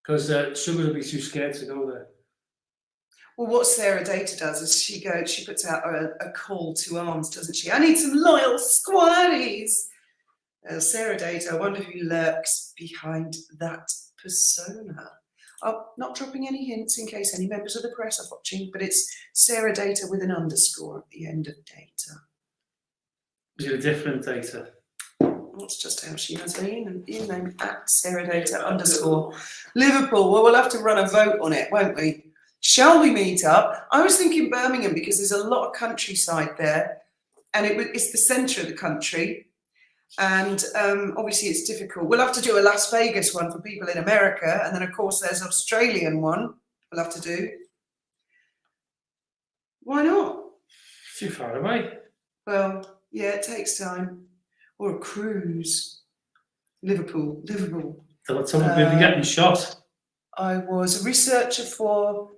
because Sugar will be too scared to go there. Well, what Sarah Data does is she puts out a call to arms, doesn't she? I need some loyal squaddies. Sarah Data, I wonder who lurks behind that persona. I'm not dropping any hints in case any members of the press are watching, but it's Sarah Data with an underscore at the end of data. Is it a different data? That's just how she has her name at Sarah Data underscore. Liverpool, well, we'll have to run a vote on it, won't we? Shall we meet up? I was thinking Birmingham because there's a lot of countryside there and it's the centre of the country. And obviously it's difficult. We'll have to do a Las Vegas one for people in America. And then, of course, there's an Australian one we'll have to do. Why not? Too far away. Well, yeah, it takes time. Or a cruise. Liverpool. They'll be getting shot. I was a researcher for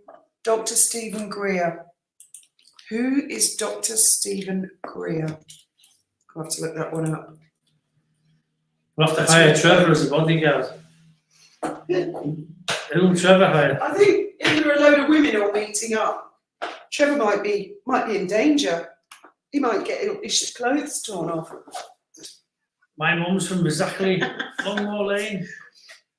Dr. Stephen Greer. Who is Dr. Stephen Greer? I'll have to look that one up. We'll have to hire Trevor as a bodyguard. Who will Trevor hire? I think if there are a load of women all meeting up, Trevor might be in danger. He might get his clothes torn off. My mum's from exactly Longmore Lane.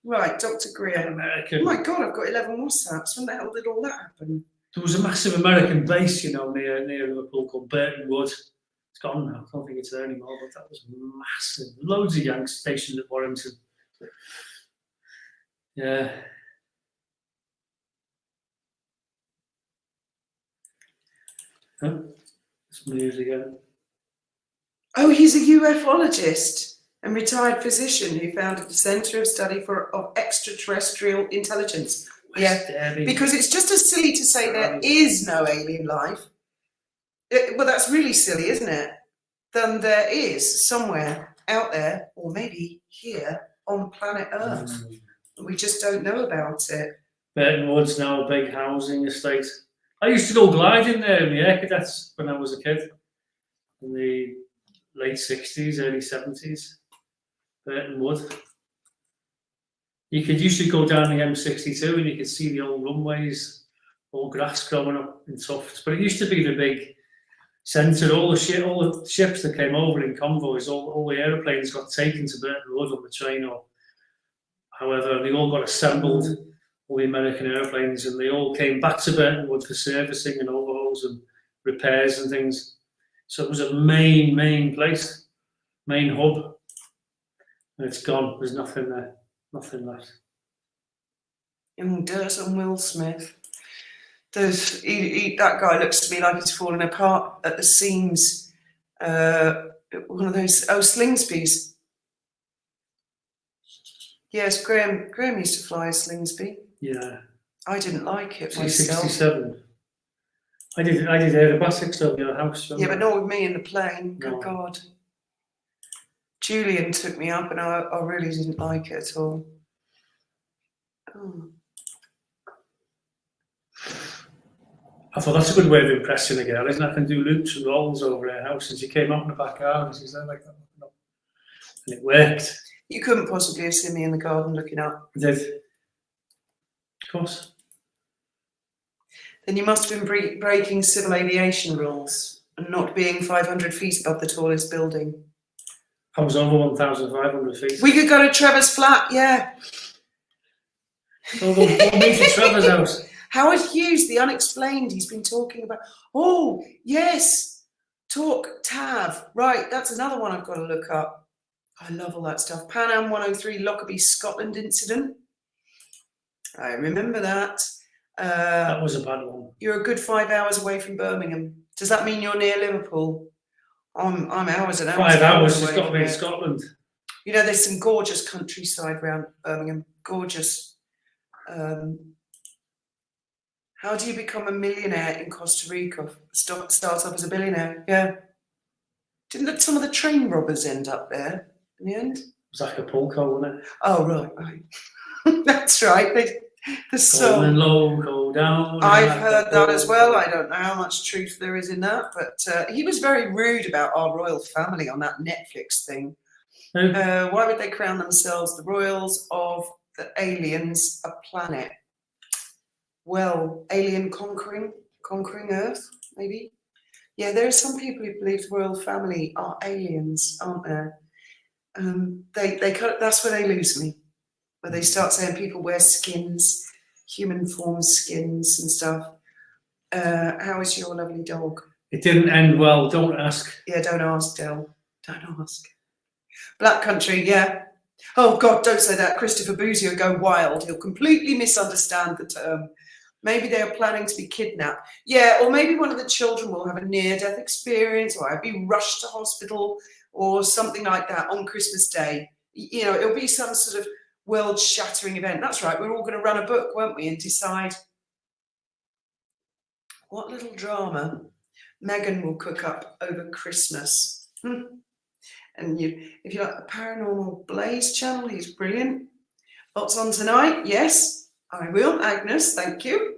Right, Dr. Greer. American. Oh my God, I've got 11 WhatsApps. When the hell did all that happen? There was a massive American base, near Liverpool called Burton Wood. It's gone now. I don't think it's there anymore, but that was massive. Loads of Yanks stationed at Warrington. Yeah. Huh? It's news again. Oh, he's a ufologist and retired physician who founded the Centre of Study of Extraterrestrial Intelligence. Yeah, because it's just as silly to say there is no alien life. Well, that's really silly, isn't it? Then there is somewhere out there, or maybe here on planet Earth. We just don't know about it. Burton Wood's now a big housing estate. I used to go gliding there in the Air Cadets when I was a kid, in the late 60s, early 70s. Burton Wood. You could usually go down the M62 and you could see the old runways, all grass growing up in tufts. But it used to be the big centre. All the ships that came over in convoys, all the aeroplanes got taken to Burton Wood on the train, or however, they all got assembled, all the American airplanes, and they all came back to Burton Wood for servicing and overhauls and repairs and things. So it was a main place, main hub, and it's gone. There's nothing there, nothing left. And dirt on Will Smith. That guy looks to me like he's falling apart at the seams. One of those, Slingsby's. Yes, Graham used to fly a Slingsby. Yeah. I didn't like it myself. 67. I did aerobatics over your house. Yeah, but not with me in the plane. No. Good God. Julian took me up and I really didn't like it at all. Oh. I thought that's a good way of impressing a girl, isn't it? I can do loops and rolls over her house, and she came up in the back garden and she's there like that. And it worked. You couldn't possibly have seen me in the garden looking up. I did. Of course. Then you must have been breaking civil aviation rules. And not being 500 feet above the tallest building. I was over 1,500 feet. We could go to Trevor's flat, yeah. So we'll meet at Trevor's house. Howard Hughes, the unexplained, he's been talking about. Oh, yes. Talk Tav. Right, that's another one I've got to look up. I love all that stuff. Pan Am 103 Lockerbie, Scotland incident. I remember that. That was a bad one. You're a good 5 hours away from Birmingham. Does that mean you're near Liverpool? I'm hours and hours. 5 hours, away it's got to from be in there. Scotland. You know, there's some gorgeous countryside around Birmingham. Gorgeous. How do you become a millionaire in Costa Rica? Start off as a billionaire. Yeah. Didn't some of the train robbers end up there in the end? It was Acapulco, wasn't it? Oh, right. That's right. The song. Going low, go down. I've heard that as well. I don't know how much truth there is in that, but he was very rude about our royal family on that Netflix thing. Why would they crown themselves the royals of the aliens a planet? Well, alien conquering Earth, maybe. Yeah, there are some people who believe the royal family are aliens, aren't there? That's where they lose me. Where they start saying people wear skins, human form skins and stuff. How is your lovely dog? It didn't end well, don't ask. Yeah, don't ask, Del. Don't ask. Black Country, yeah. Oh, God, don't say that. Christopher Boozy will go wild. He'll completely misunderstand the term. Maybe they are planning to be kidnapped. Yeah, or maybe one of the children will have a near-death experience or be rushed to hospital or something like that on Christmas Day. You know, it'll be some sort of world-shattering event. That's right, we're all going to run a book, won't we, and decide what little drama Meghan will cook up over Christmas. And if you like the Paranormal Blaze channel, he's brilliant. What's on tonight? Yes, I will. Agnes, thank you.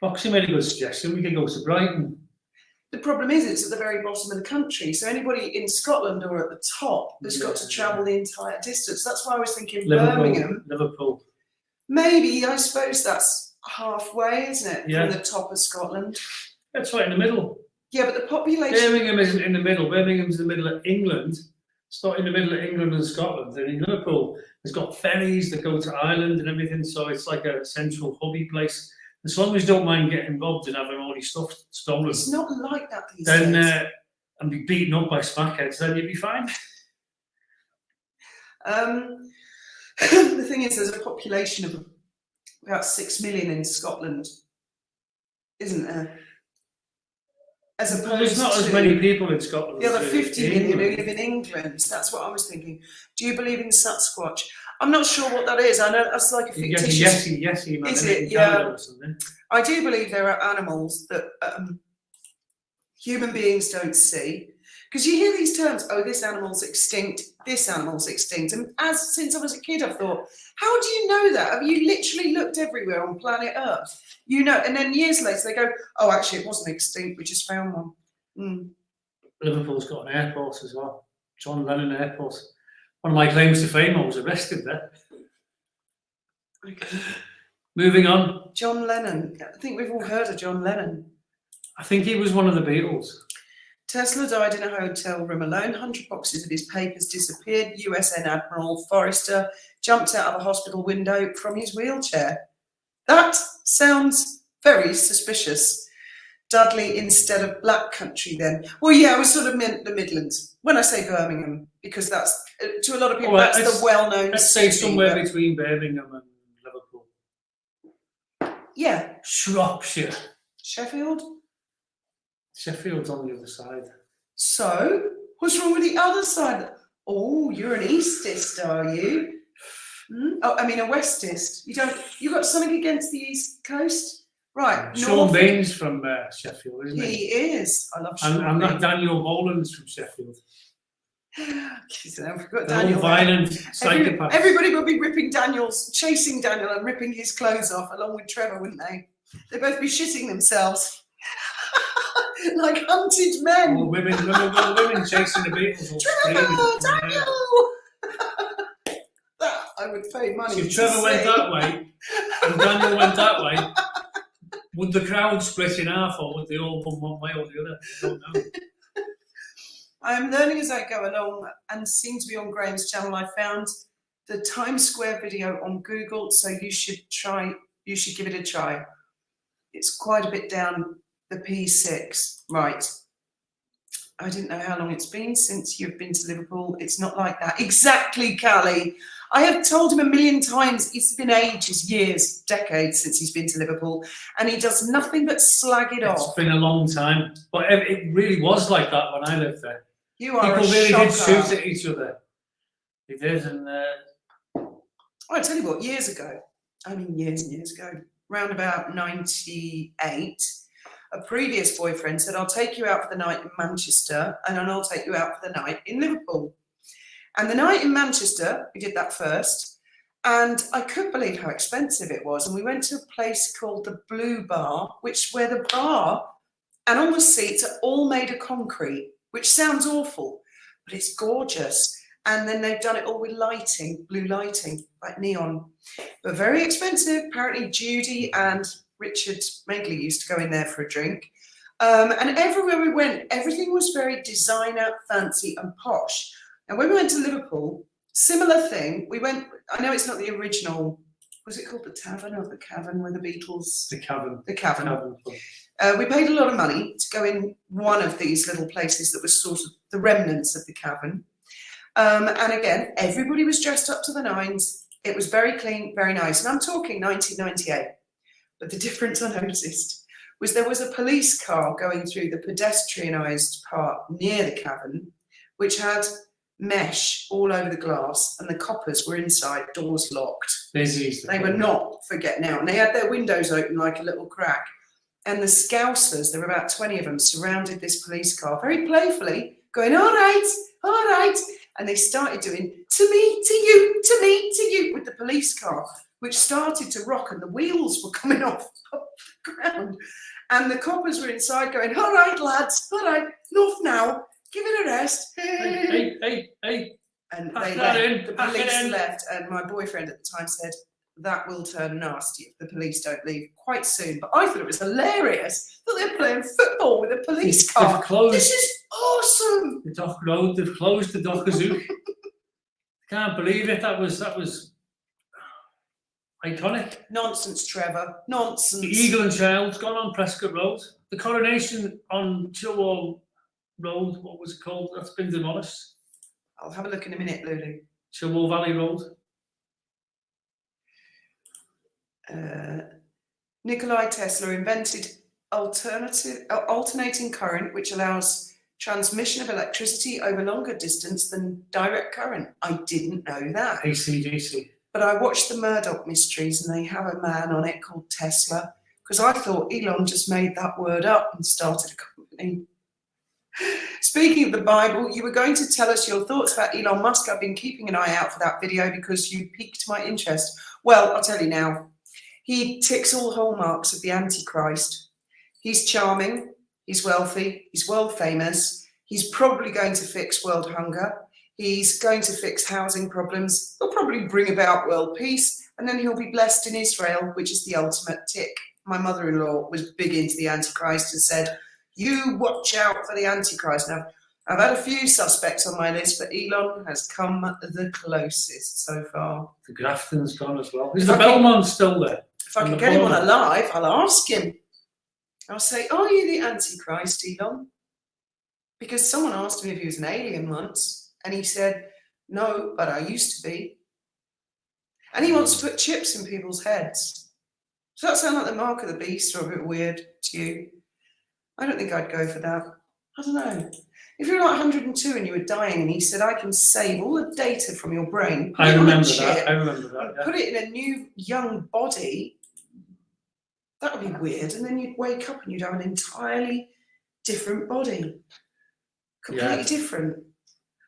Foxy made a good suggestion. We could go to Brighton. The problem is it's at the very bottom of the country. So anybody in Scotland or at the top has got to travel the entire distance. That's why I was thinking Birmingham. Liverpool. Maybe, I suppose that's halfway, isn't it? Yeah. From the top of Scotland. That's right in the middle. Yeah, but the population... Birmingham isn't in the middle. Birmingham's in the middle of England. It's not in the middle of England and Scotland. And in Liverpool, there's got ferries that go to Ireland and everything. So it's like a central hubby place. As long as you don't mind getting robbed and having all your stuff stolen. It's not like that these days. And be beaten up by smackheads, then you'd be fine. The thing is, there's a population of about 6 million in Scotland, isn't there? As opposed There's not to as many people in Scotland. the other as 50 in million who England. live in England. That's what I was thinking. Do you believe in Sasquatch? I'm not sure what that is. I know that's like a You get a fictitious... Yessie man Is in it? Canada Yeah. or something. I do believe there are animals that human beings don't see. Because you hear these terms, oh, this animal's extinct, this animal's extinct. And since I was a kid, I've thought, how do you know that? Have you literally looked everywhere on planet Earth? You know, and then years later they go, oh, actually, it wasn't extinct, we just found one. Liverpool's got an airport as well. John Lennon Airport. One of my claims to fame, I was arrested there. Okay. Moving on. John Lennon. I think we've all heard of John Lennon. I think he was one of the Beatles. Tesla died in a hotel room alone. 100 boxes of his papers disappeared. USN Admiral Forrester jumped out of a hospital window from his wheelchair. That sounds very suspicious. Dudley instead of Black Country then. Well, yeah, I was sort of meant the Midlands. When I say Birmingham, because that's, to a lot of people, Well, that's the well-known Let's say city, somewhere but- between Birmingham and Liverpool. Yeah. Shropshire. Sheffield? Sheffield's on the other side. So, what's wrong with the other side? Oh, you're an Eastist, are you? Oh, I mean a Westist. You got something against the East Coast? Right. Sean North- Bain's from Sheffield, isn't He he? is. I love Sean And that Bain. Daniel Boland's from Sheffield. Jeez, I forgot They're all Daniel. violent psychopaths. Everybody would be chasing Daniel and ripping his clothes off along with Trevor, wouldn't they? They'd both be shitting themselves. Like hunted men. All women chasing the Beatles. All Trevor, screaming. Daniel! That I would pay money So to if Trevor went see. that way and Daniel went that way, Would the crowd split in half, or would they all come one way or the other? I don't know. I'm learning as I go along, and seems to be on Graham's channel. I found the Times Square video on Google, so you should give it a try. It's quite a bit down the P6. Right. I didn't know how long it's been since you've been to Liverpool. It's not like that. Exactly, Callie. I have told him a million times. It's been ages, years, decades since he's been to Liverpool, and he does nothing but slag it off. It's been a long time, but it really was like that when I lived there. You are People a really did shocker. shoot at each other. They did, and I tell you what, years ago, I mean years and years ago, round about 98, a previous boyfriend said, I'll take you out for the night in Manchester and then I'll take you out for the night in Liverpool. And the night in Manchester, we did that first, and I couldn't believe how expensive it was. And we went to a place called the Blue Bar, where the bar and all the seats are all made of concrete, which sounds awful, but it's gorgeous. And then they've done it all with lighting, blue lighting, like neon, but very expensive. Apparently Judy and Richard Magley used to go in there for a drink. And everywhere we went, everything was very designer, fancy and posh. And when we went to Liverpool, similar thing. We went, I know it's not the original, was it called the Tavern or the Cavern where the Beatles? the Cavern. The Cavern. We paid a lot of money to go in one of these little places that was sort of the remnants of the Cavern. And again, everybody was dressed up to the nines. It was very clean, very nice. And I'm talking 1998. But the difference I noticed was there was a police car going through the pedestrianised part near the Cavern, which had mesh all over the glass, and the coppers were inside, doors locked. They were not for getting out. And they had their windows open like a little crack. And the Scousers, there were about 20 of them, surrounded this police car very playfully, going, all right. And they started doing, to me, to you, to me, to you, with the police car, which started to rock and the wheels were coming off the ground. And the coppers were inside going, all right, lads, all right, enough now, give it a rest. Hey. And Pack they that left. in, The pack it police in. left, and my boyfriend at the time said, that will turn nasty if the police don't leave quite soon. But I thought it was hilarious that they're playing football with a police car. They've closed, This is awesome. the Dock Road. They've closed the Dockazook. Can't believe it. That was iconic. Nonsense, Trevor. Nonsense. The Eagle and Child's gone on Prescott Road. The Coronation on Chilwell Road, what was it called? That's been demolished. I'll have a look in a minute, Lulu. Chilwell Valley Road. Nikolai Tesla invented alternating current, which allows transmission of electricity over longer distance than direct current. I didn't know that. AC/DC. But I watched the Murdoch Mysteries and they have a man on it called Tesla, because I thought Elon just made that word up and started a company. Speaking of the Bible, you were going to tell us your thoughts about Elon Musk. I've been keeping an eye out for that video because you piqued my interest. Well, I'll tell you now. He ticks all hallmarks of the Antichrist. He's charming, he's wealthy, he's world famous, he's probably going to fix world hunger, he's going to fix housing problems, he'll probably bring about world peace, and then he'll be blessed in Israel, which is the ultimate tick. My mother-in-law was big into the Antichrist and said, you watch out for the Antichrist. Now, I've had a few suspects on my list, but Elon has come the closest so far. The Grafton's gone as well. Is the Belmont still there? If I can get him on alive, I'll ask him. I'll say, are you the Antichrist, Elon? Because someone asked him if he was an alien once, and he said, no, but I used to be. And he wants to put chips in people's heads. Does that sound like the mark of the beast or a bit weird to you? I don't think I'd go for that. I don't know. If you're like 102 and you were dying and he said, I can save all the data from your brain, I remember that. Yeah. Put it in a new young body, that would be weird. And then you'd wake up and you'd have an entirely different body. Completely different.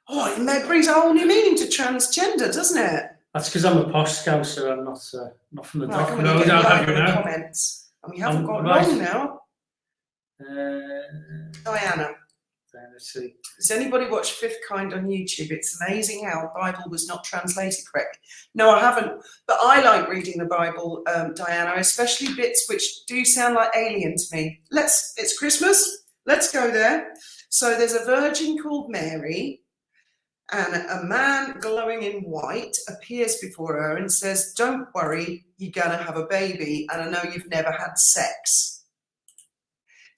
Oh, it brings a whole new meaning to transgender, doesn't it? That's because I'm a posh scouser. I'm not from the Well, Dock come on, Road. you get I'll the have you eye on the now. comments. And we haven't got right. long now. Diana. There, let's see. Does anybody watch Fifth Kind on YouTube? It's amazing how Bible was not translated correctly. No, I haven't. But I like reading the Bible, Diana, especially bits which do sound like alien to me. It's Christmas. Let's go there. So there's a virgin called Mary, and a man glowing in white appears before her and says, "Don't worry, you're going to have a baby, and I know you've never had sex."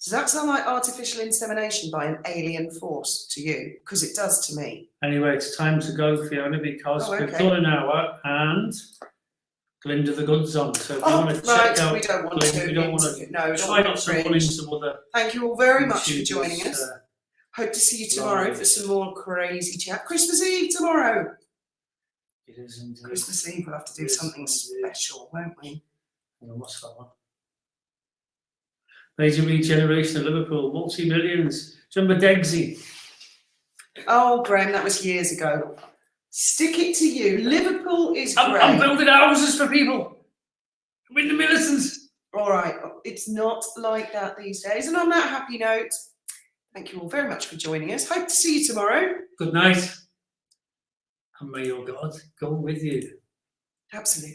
Does that sound like artificial insemination by an alien force to you? Because it does to me. Anyway, it's time to go, Fiona, because we've done an hour and Glinda the Goods on. So if you want to check out, we don't want Glinda, to. we don't want to. No, try not to fall into some other. Thank you all very much for joining us. YouTubers, Hope to see you tomorrow for some more crazy chat. Christmas Eve tomorrow. It is indeed. Christmas Eve, we'll have to do something special, won't we? What's that one? Major regeneration of Liverpool, multi-millions. Remember Degsy? Oh, Graham, that was years ago. Stick it to you. Liverpool is great. I'm building houses for people. I'm in the militants. All right, it's not like that these days. And on that happy note, thank you all very much for joining us. Hope to see you tomorrow. Good night. And may your God go with you. Absolutely.